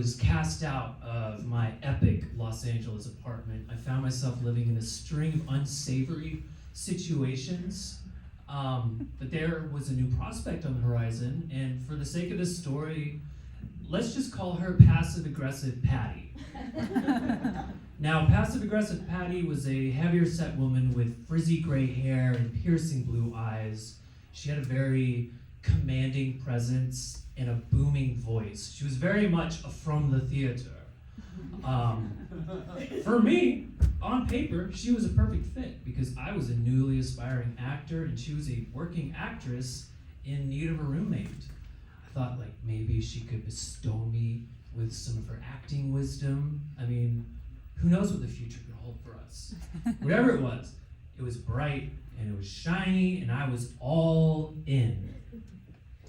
was cast out of my epic Los Angeles apartment, I found myself living in a string of unsavory situations. But there was a new prospect on the horizon, and for the sake of this story, let's just call her passive-aggressive Patty. Now, passive-aggressive Patty was a heavier-set woman with frizzy gray hair and piercing blue eyes. She had a very commanding presence and a booming voice. She was very much a from the theater. For me, on paper, she was a perfect fit because I was a newly aspiring actor and she was a working actress in need of a roommate. I thought like maybe she could bestow me with some of her acting wisdom. I mean, who knows what the future could hold for us. Whatever it was bright and it was shiny and I was all in.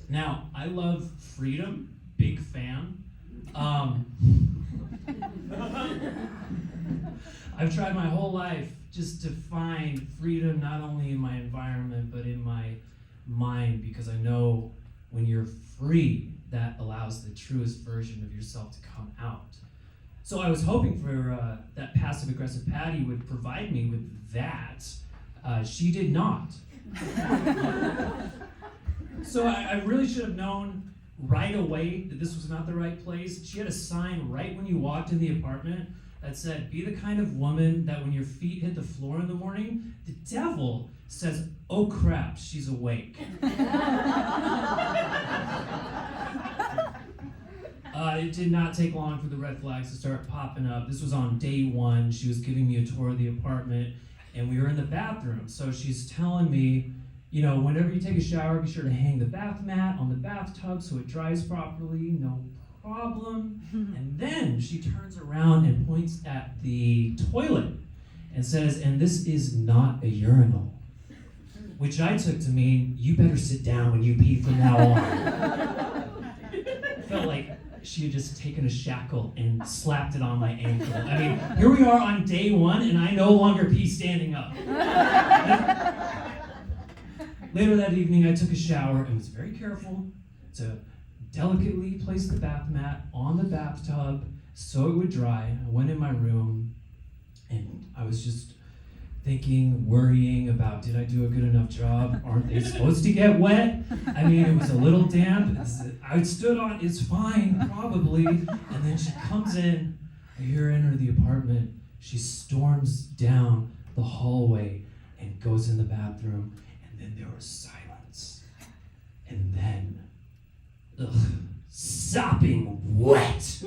Now, I love freedom, big fan. I've tried my whole life just to find freedom not only in my environment but in my mind, because I know when you're free, that allows the truest version of yourself to come out. So I was hoping for that passive-aggressive Patty would provide me with that. She did not. So I really should have known right away that this was not the right place. She had a sign right when you walked in the apartment that said, "Be the kind of woman that when your feet hit the floor in the morning, the devil says, 'Oh crap, she's awake.'" It did not take long for the red flags to start popping up. This was on day one. She was giving me a tour of the apartment, and we were in the bathroom. So she's telling me, you know, whenever you take a shower, be sure to hang the bath mat on the bathtub so it dries properly, no problem. And then she turns around and points at the toilet and says, "And this is not a urinal," which I took to mean, you better sit down when you pee from now on. Felt like she had just taken a shackle and slapped it on my ankle. I mean, here we are on day one and I no longer pee standing up. Later that evening, I took a shower and was very careful to delicately place the bath mat on the bathtub so it would dry. I went in my room and I was just thinking, worrying about, did I do a good enough job? Aren't they supposed to get wet? I mean, it was a little damp. I stood on, it's fine, probably. And then she comes in, I hear her enter the apartment. She storms down the hallway and goes in the bathroom. And then there was silence. And then, sopping wet.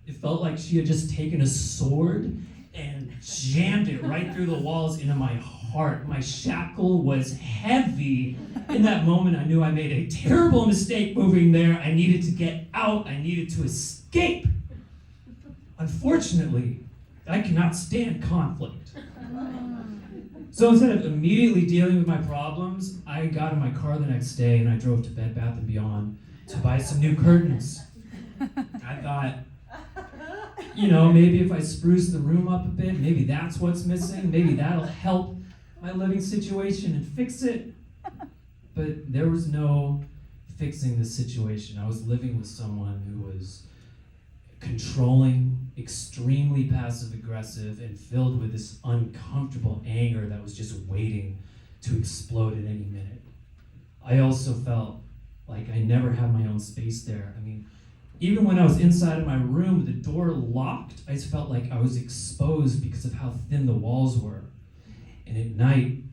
It felt like she had just taken a sword and jammed it right through the walls into my heart. My shackle was heavy. In that moment, I knew I made a terrible mistake moving there. I needed to get out. I needed to escape. Unfortunately, I cannot stand conflict. So instead of immediately dealing with my problems, I got in my car the next day and I drove to Bed Bath & Beyond to buy some new curtains. I thought, you know, maybe if I spruce the room up a bit, maybe that's what's missing. Maybe that'll help my living situation and fix it. But there was no fixing the situation. I was living with someone who was controlling, extremely passive-aggressive, and filled with this uncomfortable anger that was just waiting to explode at any minute. I also felt like I never had my own space there. I mean, even when I was inside of my room, the door locked, I just felt like I was exposed because of how thin the walls were. And at night,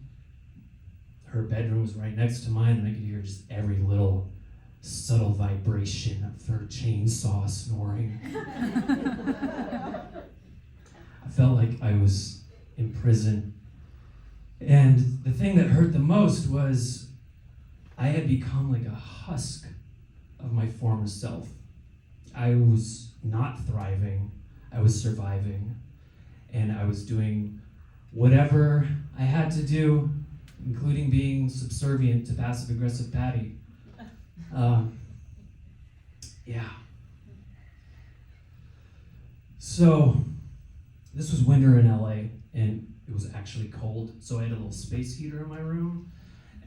her bedroom was right next to mine, and I could hear just every little subtle vibration of her chainsaw snoring. I felt like I was in prison. And the thing that hurt the most was I had become like a husk of my former self. I was not thriving, I was surviving, and I was doing whatever I had to do, including being subservient to passive-aggressive Patty. Yeah. So, this was winter in LA, and it was actually cold, so I had a little space heater in my room,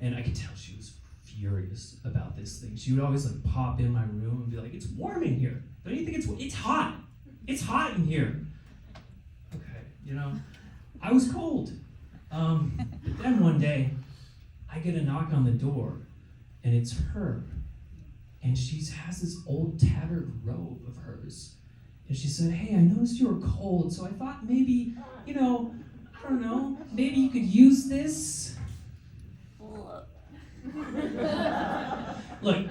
and I could tell she was furious about this thing. She would always like pop in my room and be like, "It's warm in here. Don't you think it's hot? It's hot in here." Okay, you know, I was cold. But then one day, I get a knock on the door, and it's her. And she has this old tattered robe of hers. And she said, "Hey, I noticed you were cold, so I thought maybe, I don't know, maybe you could use this." Look,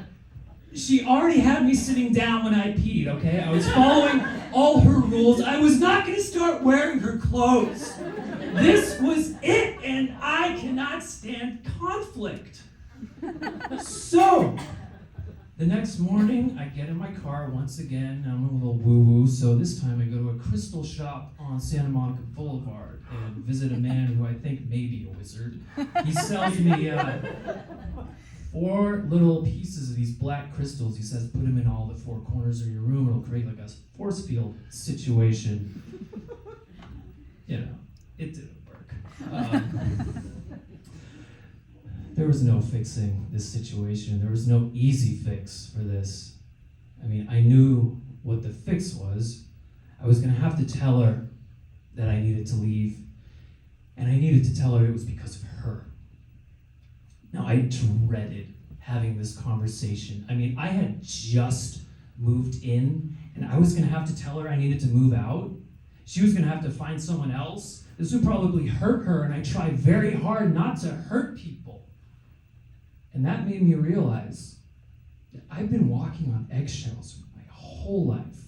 she already had me sitting down when I peed, okay? I was following all her rules. I was not going to start wearing her clothes. This was it, and I cannot stand conflict. So, the next morning, I get in my car once again. I'm a little woo-woo, so this time I go to a crystal shop on Santa Monica Boulevard and visit a man who I think may be a wizard. He sells me 4 little pieces of these black crystals. He says, put them in all the 4 corners of your room. It'll create like a force field situation. It didn't work. There was no fixing this situation. There was no easy fix for this. I mean, I knew what the fix was. I was going to have to tell her that I needed to leave, and I needed to tell her it was because of her. Now, I dreaded having this conversation. I mean, I had just moved in, and I was going to have to tell her I needed to move out. She was going to have to find someone else. This would probably hurt her, and I try very hard not to hurt people. And that made me realize that I've been walking on eggshells my whole life.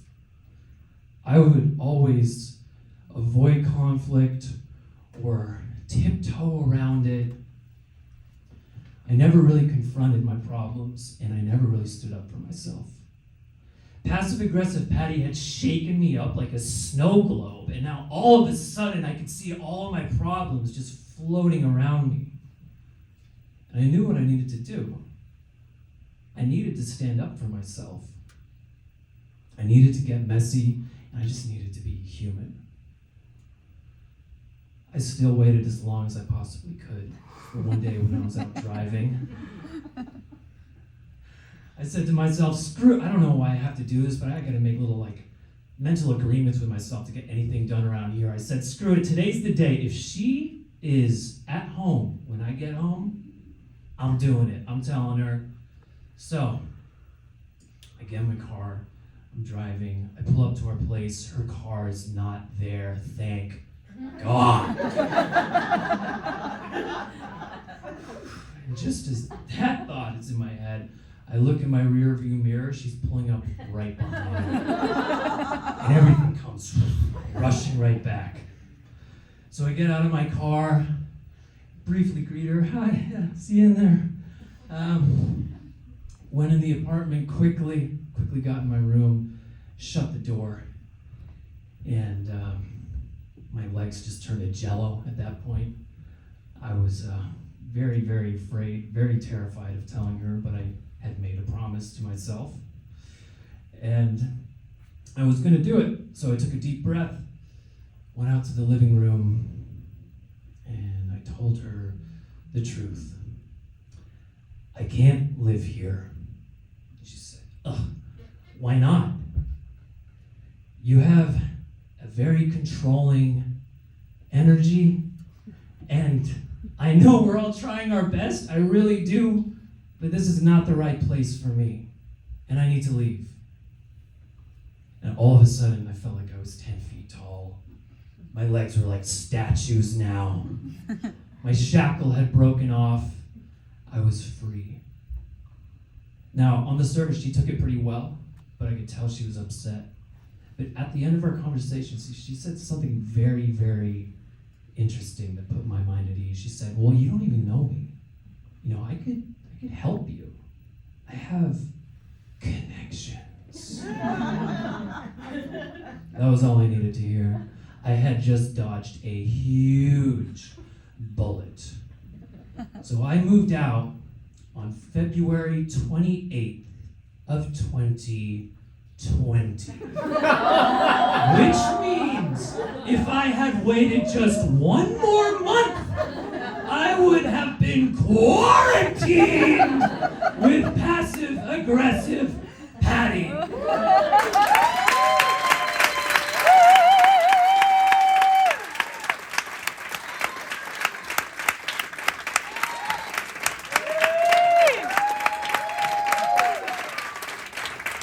I would always avoid conflict or tiptoe around it. I never really confronted my problems, and I never really stood up for myself. Passive-aggressive Patty had shaken me up like a snow globe, and now all of a sudden I could see all of my problems just floating around me. And I knew what I needed to do. I needed to stand up for myself. I needed to get messy, and I just needed to be human. I still waited as long as I possibly could for one day when I was out driving. I said to myself, screw, I don't know why I have to do this, but I gotta make little mental agreements with myself to get anything done around here. I said, screw it, today's the day. If she is at home when I get home, I'm doing it. I'm telling her. So, I get in my car, I'm driving, I pull up to our place, her car is not there, thank God. And just as that thought is in my head, I look in my rear view mirror, she's pulling up right behind me. And everything comes rushing right back. So I get out of my car, briefly greet her, "Hi, yeah, see you in there." Went in the apartment quickly got in my room, shut the door, and my legs just turned to jello at that point. I was very, very afraid, very terrified of telling her, but I had made a promise to myself. And I was going to do it, so I took a deep breath, went out to the living room, and I told her the truth. "I can't live here." She said, "Ugh, why not?" "You have a very controlling energy, and I know we're all trying our best, I really do, but this is not the right place for me, and I need to leave." And all of a sudden, I felt like I was 10 feet tall. My legs were like statues now. My shackle had broken off. I was free. Now, on the surface, she took it pretty well, but I could tell she was upset. But at the end of our conversation, she said something very, very interesting that put my mind at ease. She said, "Well, you don't even know me. I could help you. I have connections." That was all I needed to hear. I had just dodged a huge bullet. So I moved out on February 28th of 2020. Which means if I had waited just one more month, I would have been quarantined Bye.